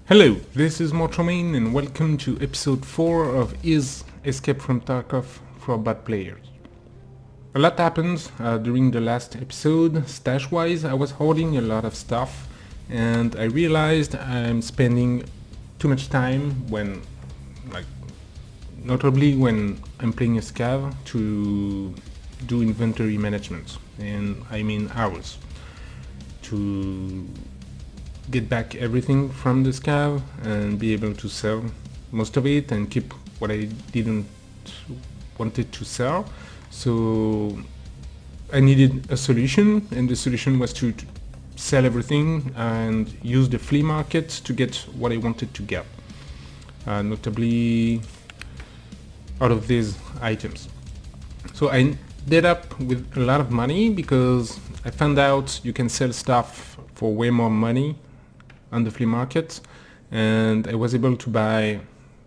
Hello, this is Mortromain and welcome to episode 4 of Is Escape from Tarkov for Bad Players. A lot happened during the last episode. Stash-wise, I was hoarding a lot of stuff and I realized I'm spending too much time when, notably when I'm playing a scav, to do inventory management, and I mean hours, to get back everything from the scav and be able to sell most of it and keep what I didn't wanted to sell. So I needed a solution, and the solution was to sell everything and use the flea market to get what I wanted to get, notably out of these items. So I ended up with a lot of money because I found out you can sell stuff for way more money on the flea market, and I was able to buy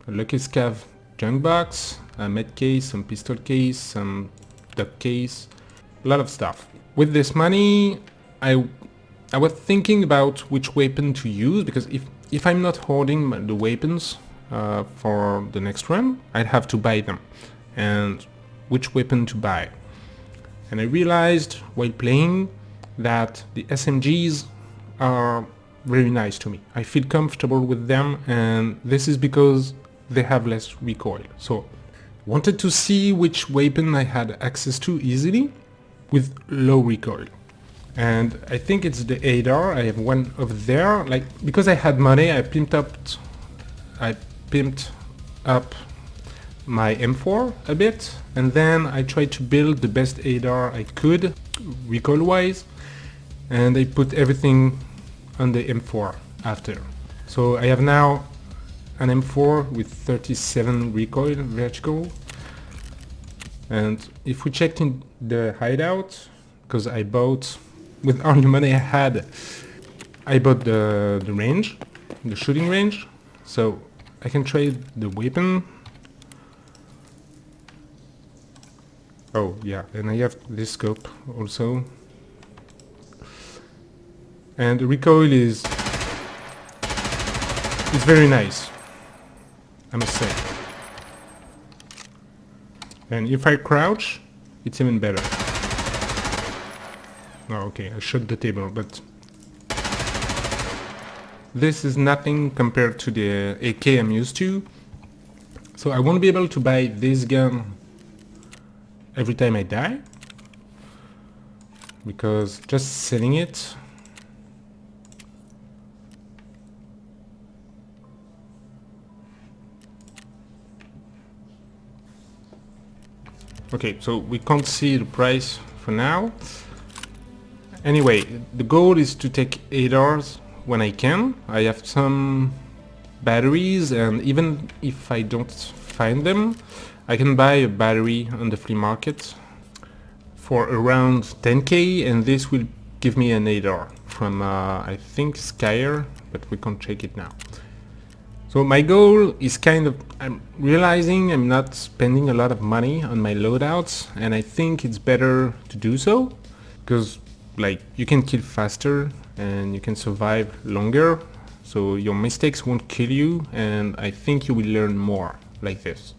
a Lucky Scav junk box, a med case, some pistol case, some duck case, a lot of stuff. With this money I was thinking about which weapon to use, because if I'm not hoarding the weapons for the next run, I'd have to buy them, and which weapon to buy. And I realized while playing that the SMGs are very nice to me. I feel comfortable with them, and this is because they have less recoil. So wanted to see which weapon I had access to easily with low recoil. And I think it's the ADAR. I have one over there. Because I had money, I pimped up my M4 a bit, and then I tried to build the best ADAR I could recoil wise, and I put everything on the M4 after. So I have now an M4 with 37 recoil vertical, and if we checked in the hideout, because I bought, with all the money I had, I bought the range, the shooting range, so I can trade the weapon. Oh yeah, and I have this scope also. And the recoil is very nice, I must say. And if I crouch, it's even better. Oh, okay, I shot the table, but this is nothing compared to the AK I'm used to. So I won't be able to buy this gun every time I die, because just selling it okay, so we can't see the price for now. Anyway, the goal is to take ADARs when I can. I have some batteries, and even if I don't find them, I can buy a battery on the flea market for around 10k, and this will give me an ADAR from I think Skyer, but we can't check it now. So my goal is I'm realizing I'm not spending a lot of money on my loadouts, and I think it's better to do so, because you can kill faster and you can survive longer, so your mistakes won't kill you, and I think you will learn more like this.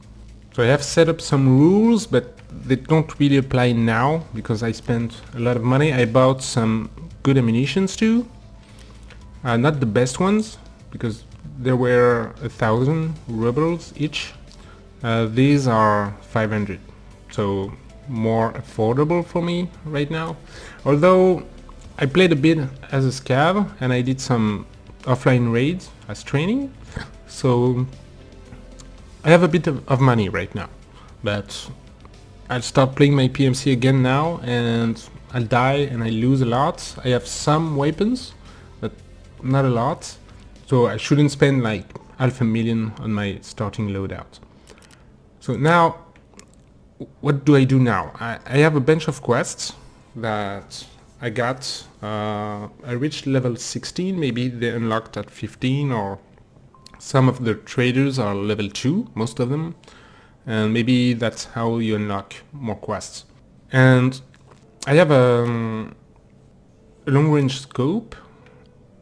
So I have set up some rules, but they don't really apply now because I spent a lot of money. I bought some good ammunitions too, not the best ones, because there were 1,000 rubles each. These are 500, so more affordable for me right now. Although I played a bit as a scav and I did some offline raids as training, so I have a bit of money right now. But I'll start playing my PMC again now, and I'll die and I lose a lot. I have some weapons, but not a lot. So I shouldn't spend like $500,000 on my starting loadout. So now, what do I do now? I have a bunch of quests that I got. I reached level 16, maybe they unlocked at 15, or some of the traders are level 2, most of them. And maybe that's how you unlock more quests. And I have a long-range scope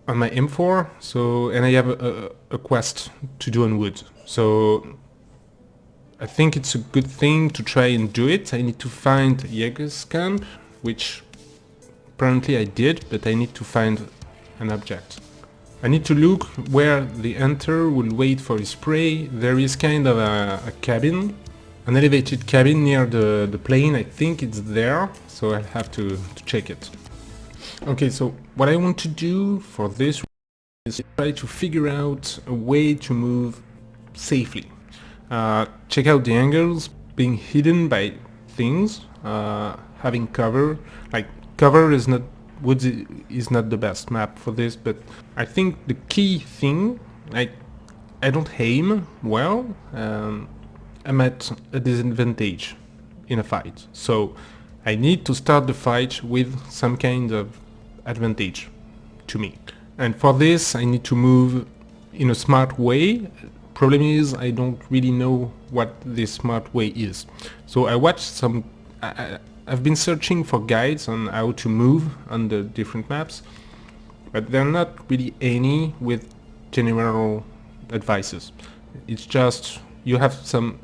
on my M4, so, and I have a quest to do on wood. So I think it's a good thing to try and do it. I need to find Jaeger's camp, which apparently I did, but I need to find an object. I need to look where the hunter will wait for his prey. There is kind of a cabin, an elevated cabin near the plane. I think it's there, so I'll have to check it. Okay, so what I want to do for this is try to figure out a way to move safely. Check out the angles, being hidden by things, having cover. Like, cover is not, woods is not the best map for this, but I think the key thing, like, I don't aim well, I'm at a disadvantage in a fight. So I need to start the fight with some kind of advantage to me. And for this I need to move in a smart way. Problem is I don't really know what this smart way is. So I watched some... I've been searching for guides on how to move on the different maps, but there are not really any with general advices. It's just you have some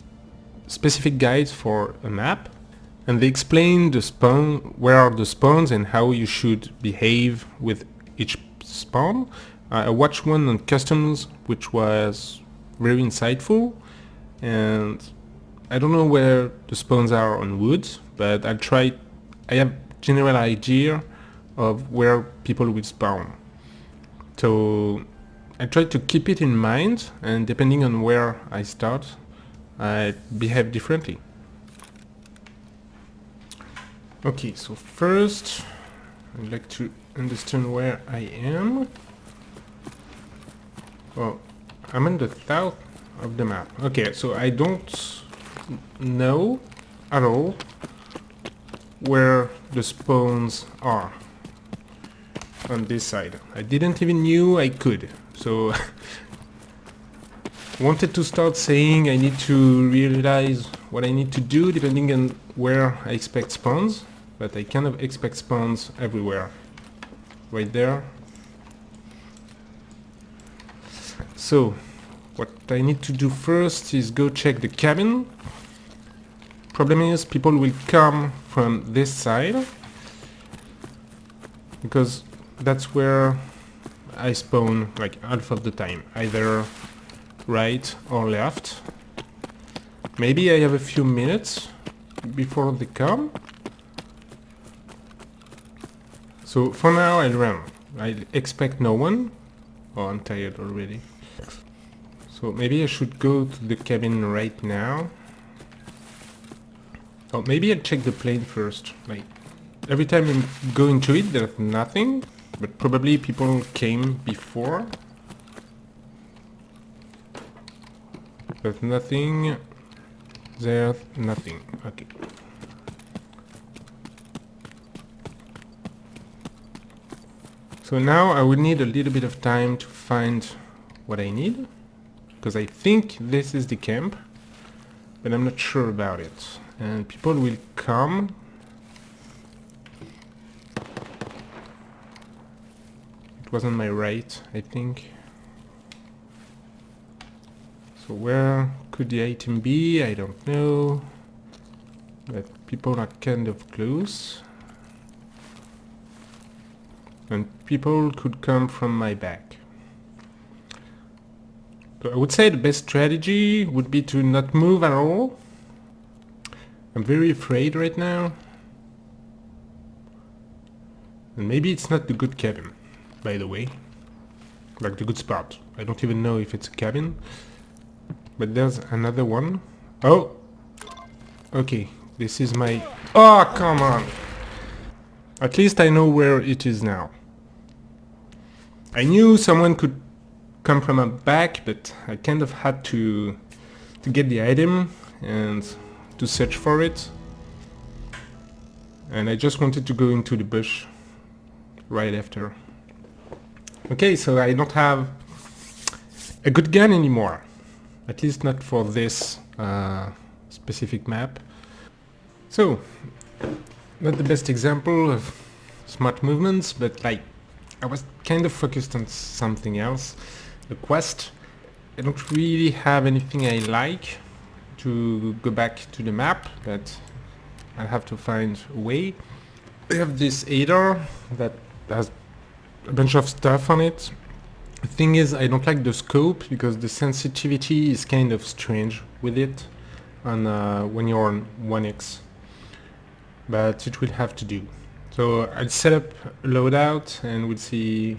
specific guides for a map, and they explain the spawn, where are the spawns and how you should behave with each spawn. I watched one on customs which was very insightful, and I don't know where the spawns are on wood, but I'll try. I have general idea of where people will spawn, so I try to keep it in mind, and depending on where I start, I behave differently. Okay, so first I'd like to understand where I am. Well, I'm in the south of the map. Okay, so I don't know at all where the spawns are on this side. I didn't even knew I could, so wanted to start saying I need to realize what I need to do depending on where I expect spawns, but I kind of expect spawns everywhere. Right there. So what I need to do first is go check the cabin. Problem is people will come from this side, because that's where I spawn like half of the time, either right or left. Maybe I have a few minutes before they come. So for now I'll run. I expect no one. Oh, I'm tired already. So maybe I should go to the cabin right now. Oh, maybe I'll check the plane first. Like, every time I go into it there's nothing, but probably people came before. There's nothing. There's nothing. Okay. So now I will need a little bit of time to find what I need, because I think this is the camp, but I'm not sure about it. And people will come. It was on my right, I think. So where could the item be? I don't know. But people are kind of close. And people could come from my back. So I would say the best strategy would be to not move at all. I'm very afraid right now. And maybe it's not the good cabin, by the way. Like the good spot. I don't even know if it's a cabin. But there's another one. Oh! Okay, this is my... Oh, come on! At least I know where it is now. I knew someone could come from a back, but I kind of had to get the item and to search for it. And I just wanted to go into the bush right after. Okay, so I don't have a good gun anymore. At least not for this specific map. So, not the best example of smart movements, but like, I was kind of focused on something else. The quest. I don't really have anything I like to go back to the map, but I have to find a way. I have this aider that has a bunch of stuff on it. The thing is, I don't like the scope because the sensitivity is kind of strange with it on when you're on 1x, but it will have to do. So I'll set up a loadout and we'll see,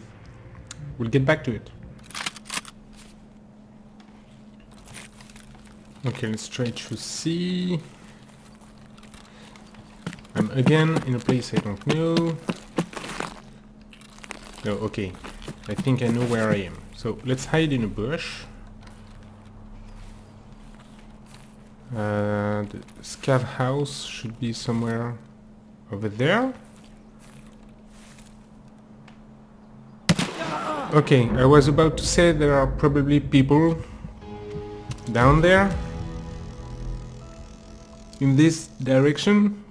we'll get back to it. Okay, let's try to see. I'm again in a place I don't know. Oh, okay. I think I know where I am. So let's hide in a bush. The scav house should be somewhere over there. Okay, I was about to say there are probably people down there in this direction.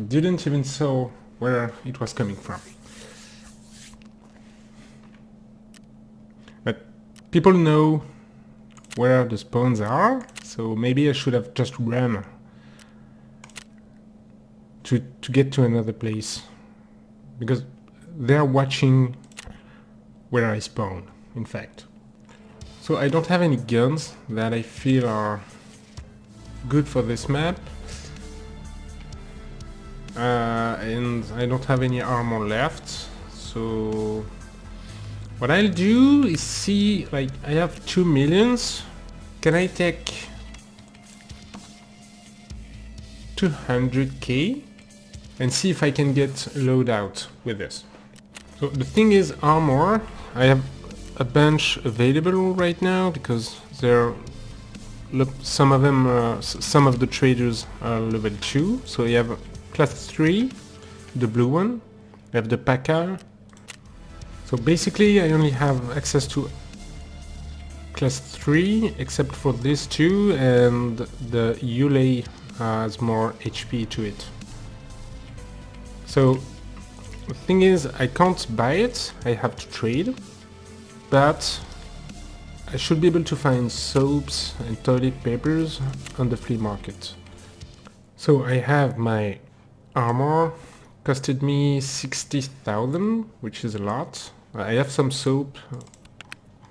Didn't even saw where it was coming from. But people know where the spawns are, so maybe I should have just run to get to another place, because they're watching where I spawn, in fact. So I don't have any guns that I feel are good for this map. And I don't have any armor left, so what I'll do is see, like, I have 2 millions. Can I take 200k and see if I can get a loadout with this? So the thing is, armor, I have a bunch available right now because they're some of them, some of the traders are level 2. So you have class 3, the blue one, I have the Packard. So basically I only have access to class 3 except for these two, and the Yulei has more HP to it. So the thing is, I can't buy it, I have to trade, but I should be able to find soaps and toilet papers on the flea market. So I have my armor, costed me 60,000, which is a lot. I have some soap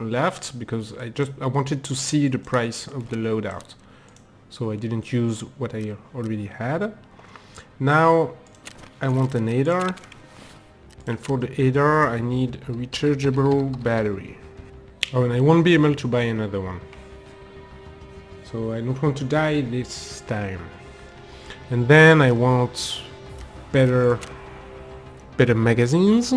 left because I wanted to see the price of the loadout, so I didn't use what I already had. Now I want an aider, and for the aider I need a rechargeable battery. Oh, and I won't be able to buy another one, so I don't want to die this time. And then I want better magazines.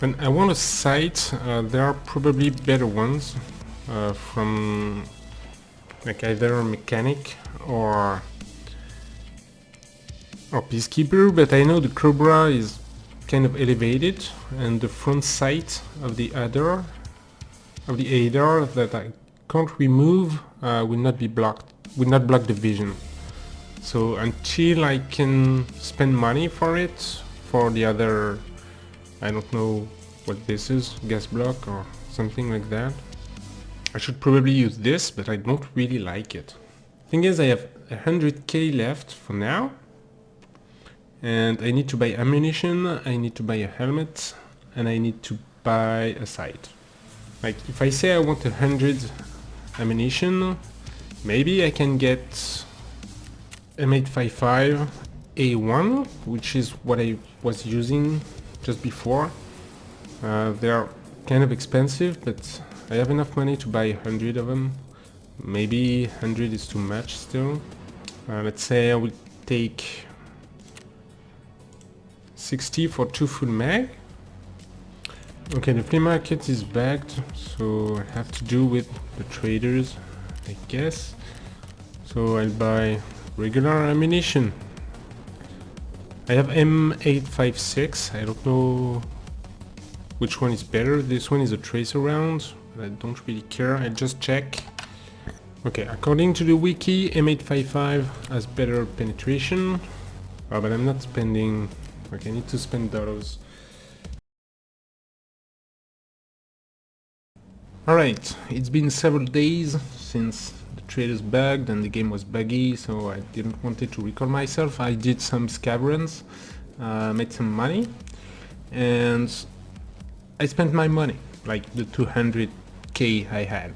And I want a sight. There are probably better ones from like either a mechanic or peacekeeper, but I know the Cobra is kind of elevated, and the front sight of the aider that I can't remove will not be blocked, will not block the vision. So until I can spend money for it, for the other, I don't know what this is, gas block or something like that, I should probably use this, but I don't really like it. Thing is, I have 100k left for now, and I need to buy ammunition, I need to buy a helmet, and I need to buy a sight. Like, if I say I want 100 ammunition, maybe I can get M855 A1, which is what I was using just before. They are kind of expensive, but I have enough money to buy 100 of them. Maybe 100 is too much still. Let's say I will take 60 for 2 full mag. Okay, the flea market is backed, so I have to do with the traders, I guess. So I'll buy regular ammunition. I have M856. I don't know which one is better. This one is a tracer round, but I don't really care. I just check. Okay, according to the wiki, M855 has better penetration. Oh, but I'm not spending... Okay, I need to spend dollars. Alright, it's been several days since the traders bugged and the game was buggy, so I didn't want to record myself. I did some scav runs, made some money, and I spent my money, like the 200k I had.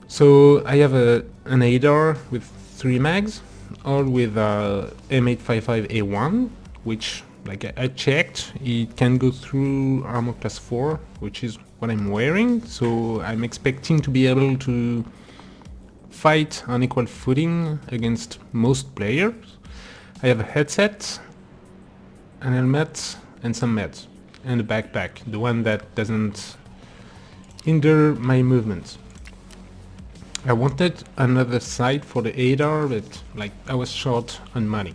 So I have an ADAR with 3 mags, all with M855A1, which, like I checked, it can go through armor class 4, which is what I'm wearing, so I'm expecting to be able to fight on equal footing against most players. I have a headset, an helmet, and some meds, and a backpack, the one that doesn't hinder my movement. I wanted another sight for the ADAR, but like I was short on money.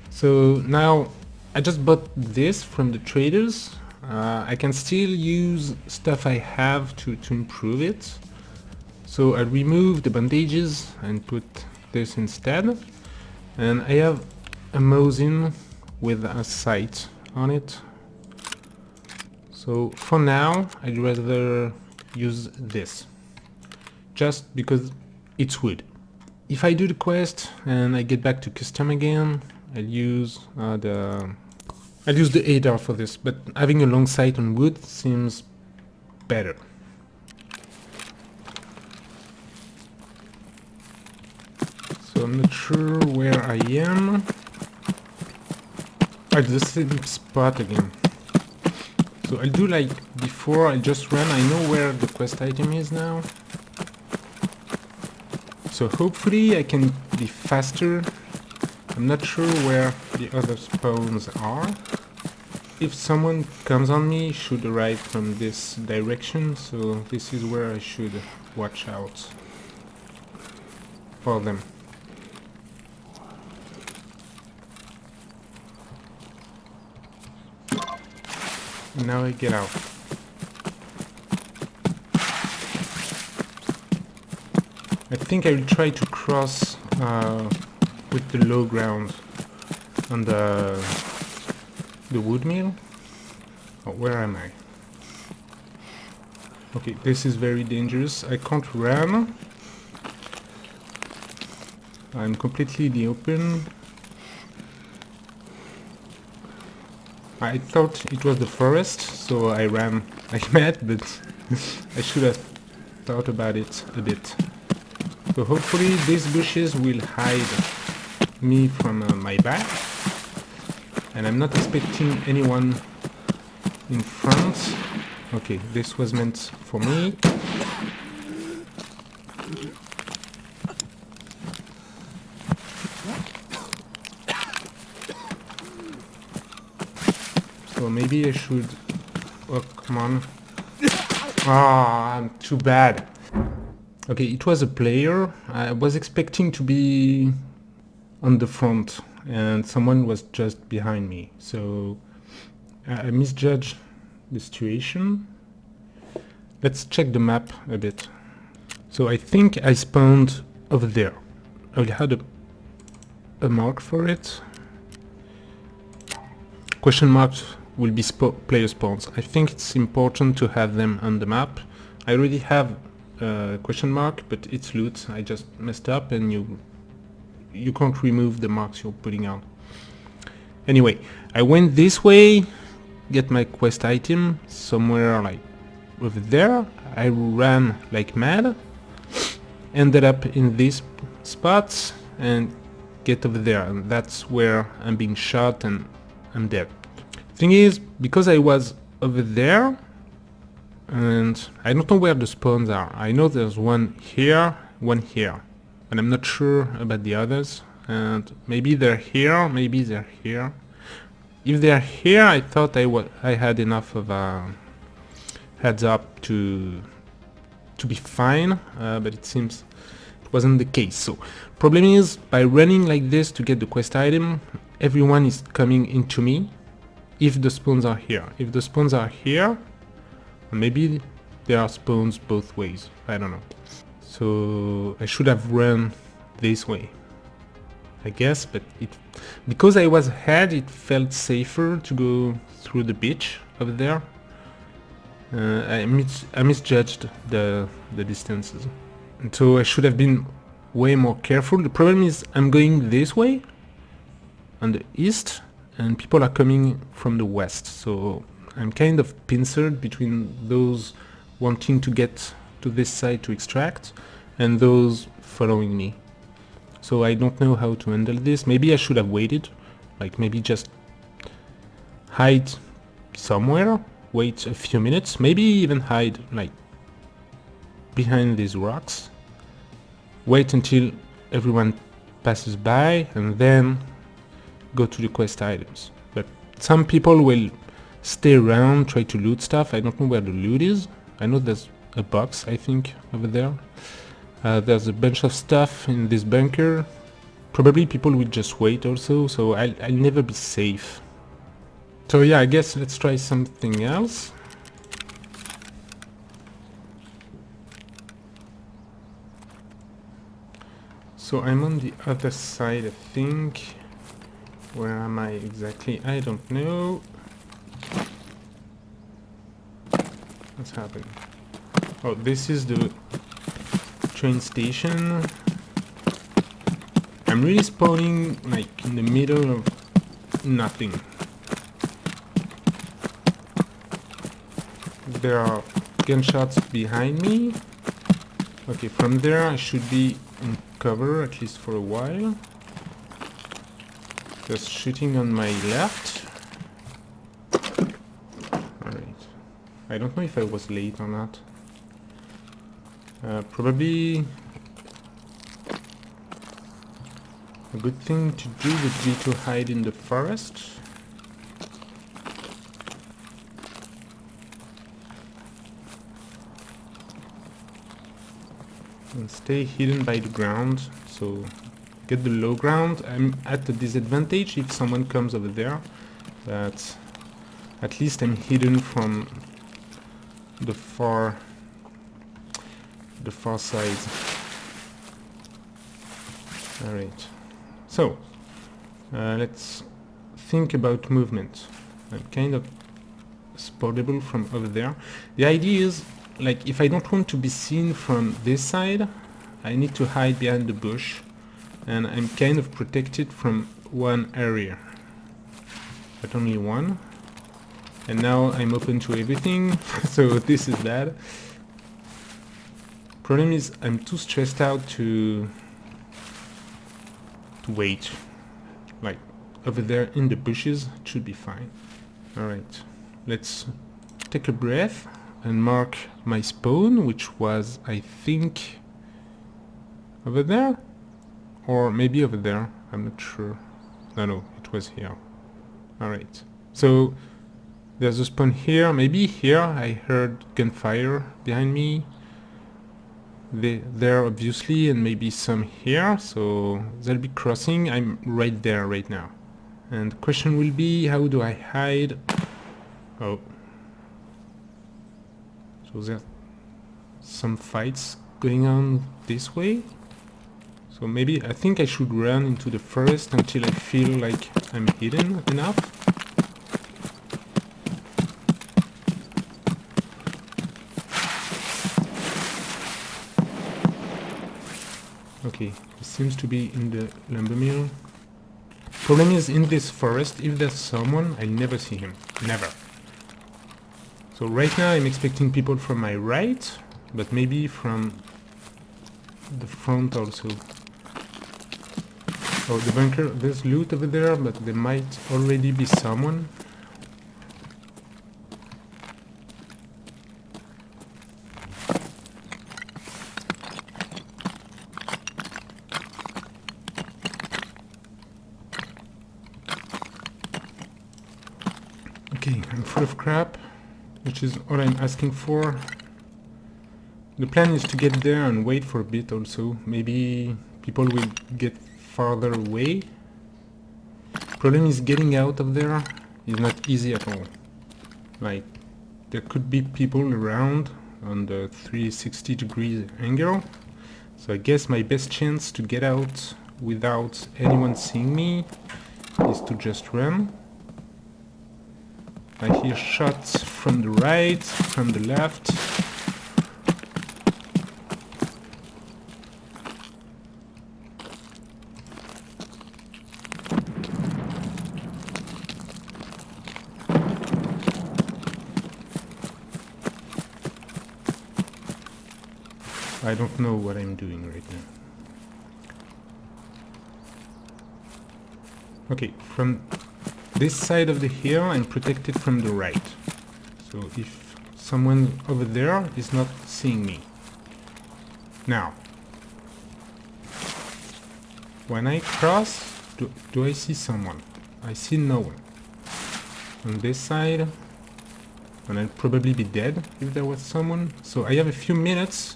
So now I just bought this from the traders. I can still use stuff I have to improve it. So I remove the bandages and put this instead. And I have a Mosin with a sight on it. So for now I'd rather use this, just because it's wood. If I do the quest and I get back to custom again, I'll use the ADAR for this, but having a long sight on wood seems better. So I'm not sure where I am. Oh, it's the same spot again. So I'll do like before, I just ran, I know where the quest item is now. So hopefully I can be faster. I'm not sure where the other spawns are. If someone comes on me, should arrive from this direction, so this is where I should watch out for them. Now I get out. I think I will try to cross with the low ground on the wood mill. Oh, where am I? Okay, this is very dangerous. I can't run. I'm completely in the open. I thought it was the forest, so I ran like mad, but I should have thought about it a bit. So hopefully these bushes will hide me from my back, and I'm not expecting anyone in front. Okay, this was meant for me. So maybe I should... Oh, come on. Ah, I'm too bad. Okay, it was a player. I was expecting to be on the front and someone was just behind me. So I misjudged the situation. Let's check the map a bit. So I think I spawned over there. I had a mark for it. Question marks will be player spawns. I think it's important to have them on the map. I already have question mark, but it's loot. I just messed up and you can't remove the marks you're putting on. Anyway, I went this way, get my quest item somewhere like over there. I ran like mad, ended up in these spots and get over there, and that's where I'm being shot and I'm dead. Thing is, because I was over there and I don't know where the spawns are. I know there's one here, and I'm not sure about the others, and maybe they're here, maybe they're here. If they're here, I thought I had enough of a heads up to be fine, but it seems wasn't the case. So problem is, by running like this to get the quest item, everyone is coming into me if the spawns are here. If the spawns are here, maybe there are spawns both ways, I don't know. So I should have run this way, I guess, but because I was ahead, it felt safer to go through the beach over there. I misjudged the distances, and so I should have been way more careful. The problem is I'm going this way on the east, and people are coming from the west, so I'm kind of pincered between those wanting to get to this side to extract and those following me. So I don't know how to handle this. Maybe I should have waited, like maybe just hide somewhere, wait a few minutes, maybe even hide like behind these rocks, wait until everyone passes by and then go to the quest items. But some people will stay around, try to loot stuff. I don't know where the loot is. I know there's a box, I think, over there. There's a bunch of stuff in this bunker. Probably people will just wait also, so I'll never be safe. So yeah, I guess let's try something else. So I'm on the other side, I think. Where am I exactly? I don't know. What's happening? Oh, this is the train station. I'm really spawning like in the middle of nothing. There are gunshots behind me. Okay, from there I should be in cover, at least for a while. Just shooting on my left. Alright. I don't know if I was late or not. Probably a good thing to do would be to hide in the forest. And stay hidden by the ground, so get the low ground. I'm at a disadvantage if someone comes over there, but at least I'm hidden from the far side. Alright, so let's think about movement. I'm kind of spottable from over there. The idea is, like, if I don't want to be seen from this side, I need to hide behind the bush, and I'm kind of protected from one area, but only one. And now I'm open to everything, so this is bad. Problem is I'm too stressed out to wait. Like over there in the bushes, it should be fine. Alright, let's take a breath and mark my spawn, which was, I think, over there? Or maybe over there, I'm not sure. No, it was here. Alright, so there's a spawn here, maybe here. I heard gunfire behind me. There obviously, and maybe some here, so they'll be crossing. I'm right there right now. And the question will be, how do I hide? Oh. So there's some fights going on this way. So maybe I think I should run into the forest until I feel like I'm hidden enough. Okay, it seems to be in the lumber mill. Problem is, in this forest, if there's someone, I never see him. Never. So right now I'm expecting people from my right, but maybe from the front also. Oh, the bunker, there's loot over there, but there might already be someone. Okay, I'm full of crap, which is all I'm asking for. The plan is to get there and wait for a bit also. Maybe people will get farther away. Problem is getting out of there is not easy at all. Like, there could be people around on the 360 degrees angle. So I guess my best chance to get out without anyone seeing me is to just run. I hear shots from the right, from the left. I don't know what I'm doing right now. Okay, from this side of the hill I'm protected from the right. So if someone over there is not seeing me. Now, when I cross, do I see someone? I see no one. On this side, and I'll probably be dead if there was someone. So I have a few minutes.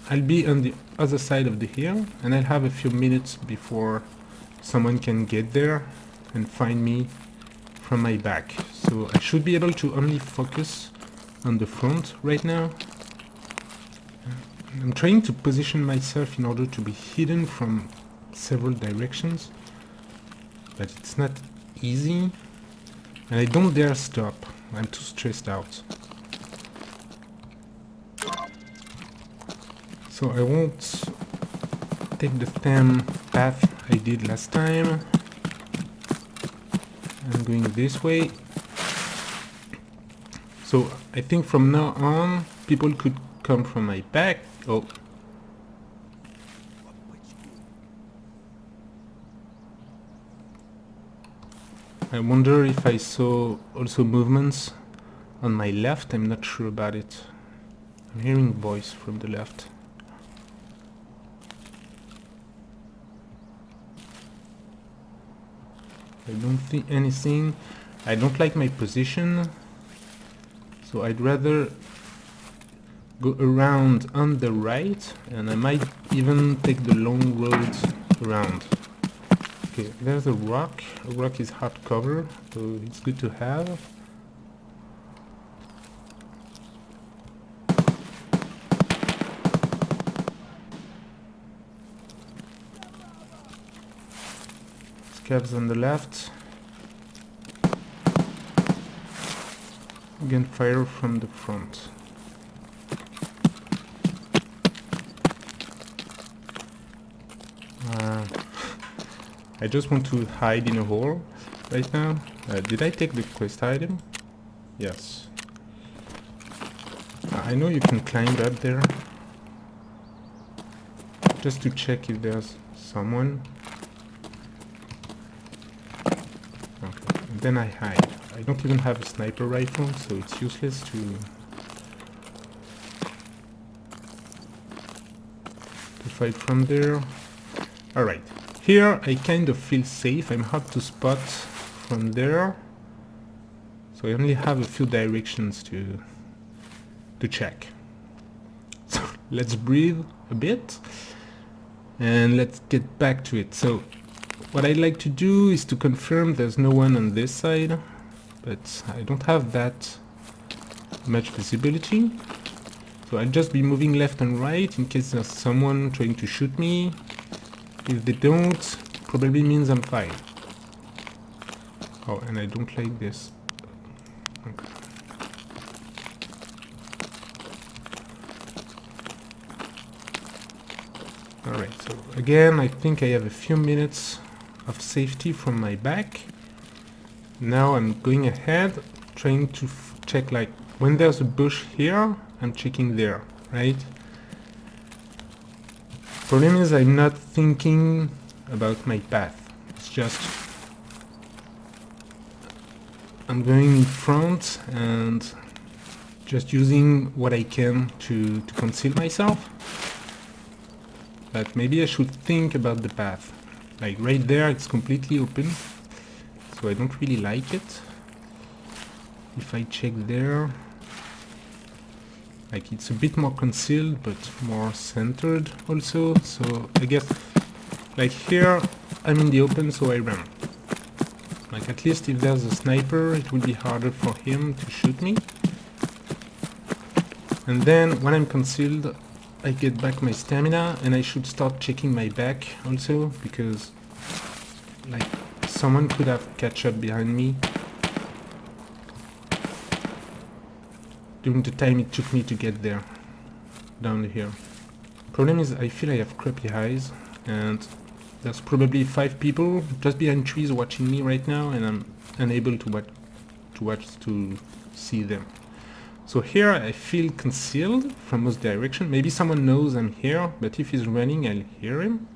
I'll be on the other side of the hill, and I'll have a few minutes before someone can get there and find me from my back. So I should be able to only focus on the front right now. I'm trying to position myself in order to be hidden from several directions, but it's not easy, and I don't dare stop. I'm too stressed out. So I won't take the same path I did last time. I'm going this way. So I think from now on, people could come from my back. Oh. I wonder if I saw also movements on my left. I'm not sure about it. I'm hearing voice from the left. I don't see anything. I don't like my position, so I'd rather go around on the right, and I might even take the long road around. Okay, there's a rock. A rock is hard cover, so it's good to have. Scavs on the left. Again, fire from the front. I just want to hide in a hole right now. Did I take the quest item? Yes. I know you can climb up there. Just to check if there's someone. Okay, and then I hide. I don't even have a sniper rifle, so it's useless to fight from there. Alright, here I kind of feel safe. I'm hard to spot from there, so I only have a few directions to check. So let's breathe a bit and let's get back to it. So what I'd like to do is to confirm there's no one on this side, but I don't have that much visibility, so I'll just be moving left and right in case there's someone trying to shoot me. If they don't, probably means I'm fine. Oh, and I don't like this. Okay. Alright, so again, I think I have a few minutes of safety from my back. Now I'm going ahead, trying to check, like, when there's a bush here, I'm checking there, right? Problem is I'm not thinking about my path. It's just I'm going in front and just using what I can to conceal myself. But maybe I should think about the path. Like right there it's completely open, so I don't really like it. If I check there, Like it's a bit more concealed but more centered also. So I guess like here I'm in the open, so I run. Like at least if there's a sniper it will be harder for him to shoot me. And then when I'm concealed I get back my stamina, and I should start checking my back also, because like someone could have catch up behind me during the time it took me to get there, down here. Problem is I feel I have crappy eyes, and there's probably 5 people just behind trees watching me right now, and I'm unable to see them. So here I feel concealed from most direction. Maybe someone knows I'm here, but if he's running I'll hear him.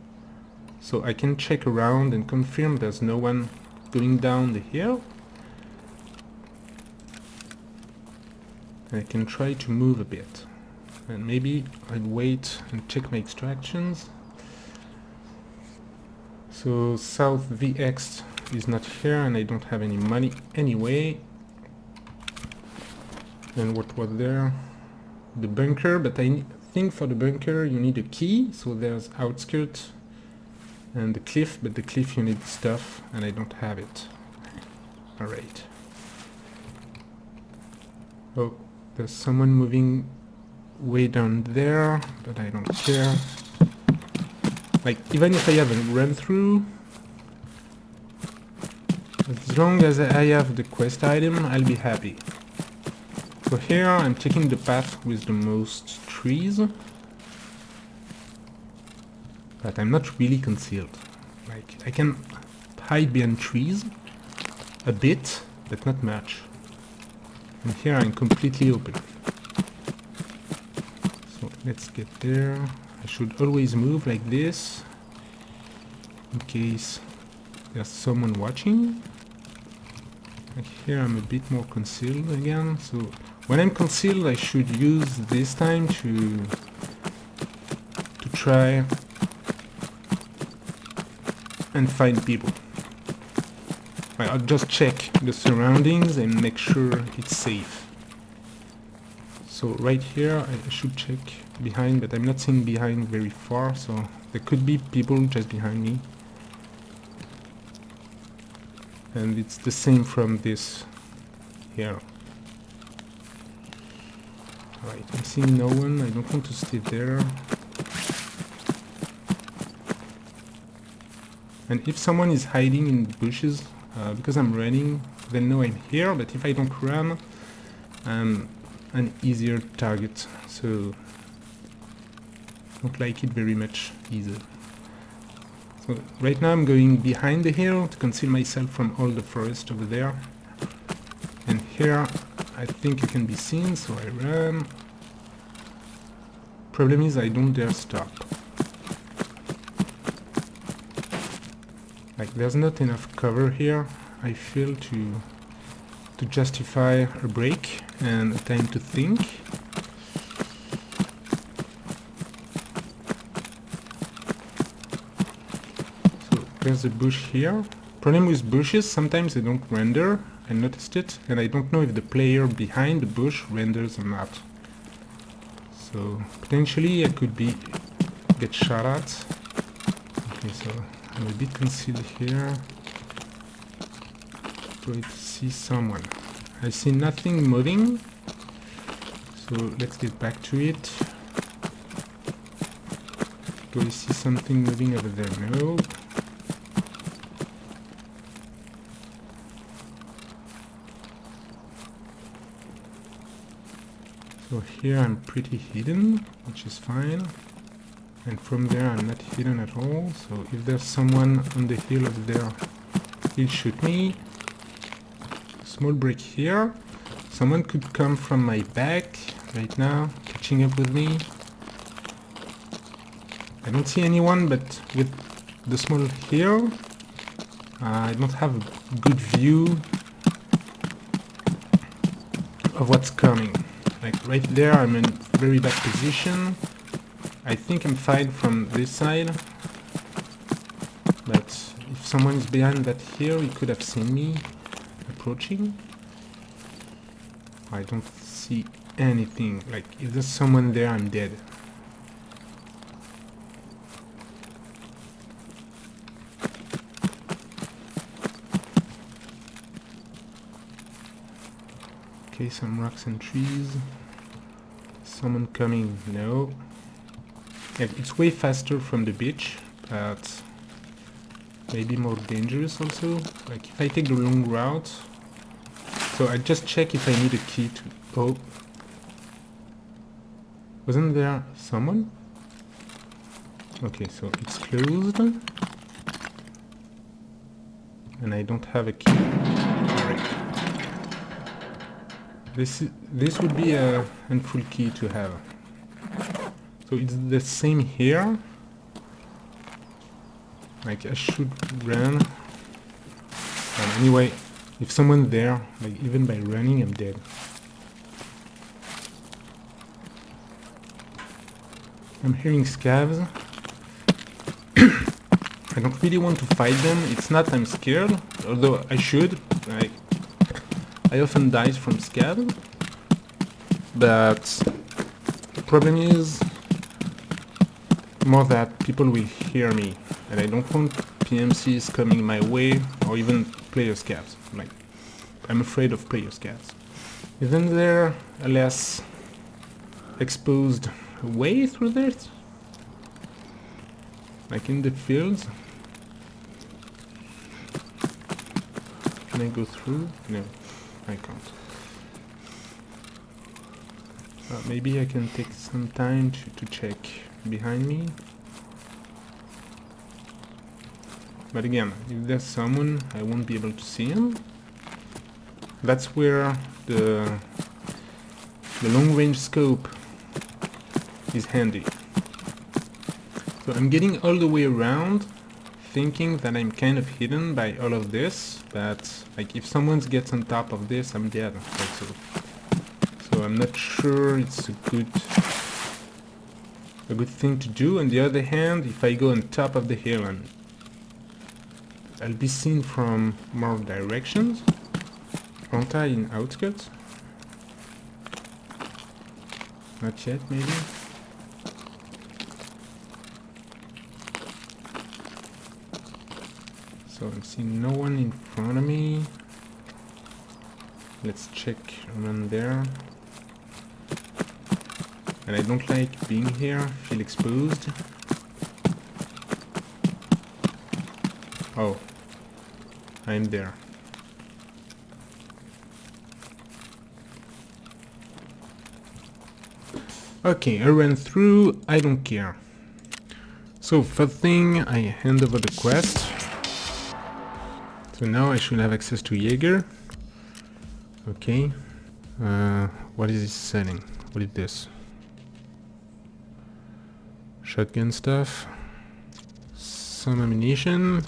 So I can check around and confirm there's no one going down the hill. I can try to move a bit. And maybe I'll wait and check my extractions. So South VX is not here, and I don't have any money anyway. And what was there? The bunker, but I think for the bunker you need a key. So there's outskirts and the cliff, but the cliff you need stuff, and I don't have it. Alright. Oh, there's someone moving way down there, but I don't care. Like, even if I have a run through, as long as I have the quest item, I'll be happy. So here I'm taking the path with the most trees, but I'm not really concealed. Like, I can hide behind trees a bit, but not much. And here I'm completely open. So let's get there. I should always move like this in case there's someone watching. Like here I'm a bit more concealed again, so when I'm concealed I should use this time to try and find people. I'll just check the surroundings and make sure it's safe. So right here I should check behind, but I'm not seeing behind very far, so there could be people just behind me. And it's the same from this here. Alright, I'm seeing no one, I don't want to stay there. And if someone is hiding in the bushes, because I'm running, they know I'm here, but if I don't run, I'm an easier target, so I don't like it very much either. So right now I'm going behind the hill to conceal myself from all the forest over there. And here I think I can be seen, so I run. Problem is I don't dare stop. Like, there's not enough cover here, I feel, to justify a break and a time to think. So there's a bush here. Problem with bushes, sometimes they don't render. I noticed it, and I don't know if the player behind the bush renders or not. So potentially I could get shot at. Okay, so I'm a bit concealed here. Try to see someone. I see nothing moving, so let's get back to it. Do I see something moving over there? No. So here I'm pretty hidden, which is fine. And from there I'm not hidden at all, so if there's someone on the hill over there, he'll shoot me. Small break here. Someone could come from my back right now, catching up with me. I don't see anyone, but with the small hill, I don't have a good view of what's coming. Like right there I'm in very bad position. I think I'm fine from this side, but if someone is behind that hill, he could have seen me approaching. I don't see anything. Like, if there's someone there, I'm dead. Okay, some rocks and trees. Someone coming, no. It's way faster from the beach, but maybe more dangerous also. Like if I take the long route, so I just check if I need a key to... Oh. Wasn't there someone? Okay, so it's closed. And I don't have a key. Alright. This would be a handful key to have. So it's the same here. Like I should run. Anyway, if someone's there, like even by running, I'm dead. I'm hearing scavs. I don't really want to fight them. It's not I'm scared, although I should. I often die from scavs. But the problem is more that people will hear me, and I don't want PMCs coming my way, or even player scavs. Like, I'm afraid of player scavs. Isn't there a less exposed way through this? Like in the fields? Can I go through? No, I can't. Maybe I can take some time to check behind me. But again, if there's someone, I won't be able to see him. That's where the long-range scope is handy. So I'm getting all the way around, thinking that I'm kind of hidden by all of this, but like if someone gets on top of this, I'm dead also. So I'm not sure it's a good thing to do. On the other hand, if I go on top of the hill, and I'll be seen from more directions. Aren't I in outskirts? Not yet, maybe? So I'm seeing no one in front of me. Let's check around there. And I don't like being here, feel exposed. Oh, I'm there. Okay, I ran through, I don't care. So first thing, I hand over the quest. So now I should have access to Jaeger. Okay. What is this setting? What is this? Shotgun stuff. Some ammunition.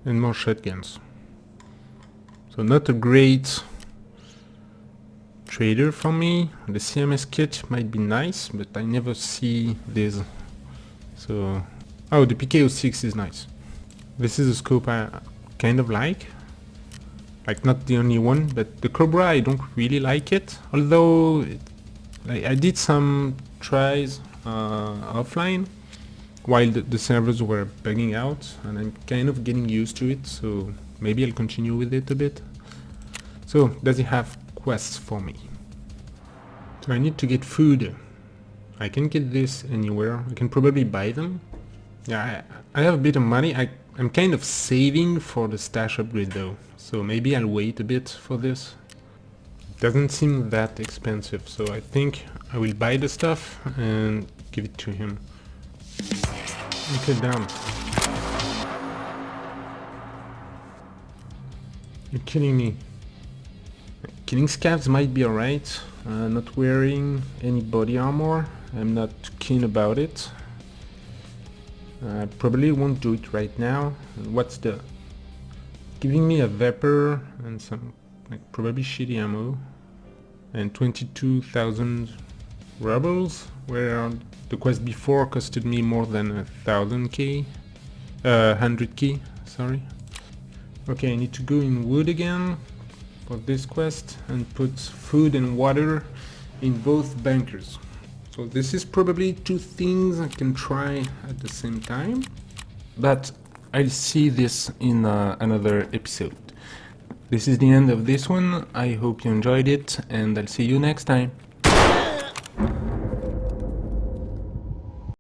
And more shotguns. So not a great trader for me. The CMS kit might be nice, but I never see this. So... Oh, the PK06 is nice. This is a scope I kind of like. Like, not the only one, but the Cobra I don't really like it. Although, I did some tries offline while the servers were bugging out, and I'm kind of getting used to it, so maybe I'll continue with it a bit. So, does it have quests for me? So I need to get food. I can get this anywhere. I can probably buy them. Yeah, I have a bit of money. I'm kind of saving for the stash upgrade though, so maybe I'll wait a bit for this. It doesn't seem that expensive, so I think I will buy the stuff and give it to him. Okay, down. You're kidding me. Killing scavs might be alright. Not wearing any body armor. I'm not too keen about it. I probably won't do it right now. And what's the... Giving me a Vapor and some like probably shitty ammo. And 22,000 rubles, where the quest before costed me more than 1,000k. 100k, sorry. Okay, I need to go in wood again for this quest and put food and water in both bunkers. So this is probably two things I can try at the same time, but I'll see this in another episode. This is the end of this one. I hope you enjoyed it, and I'll see you next time.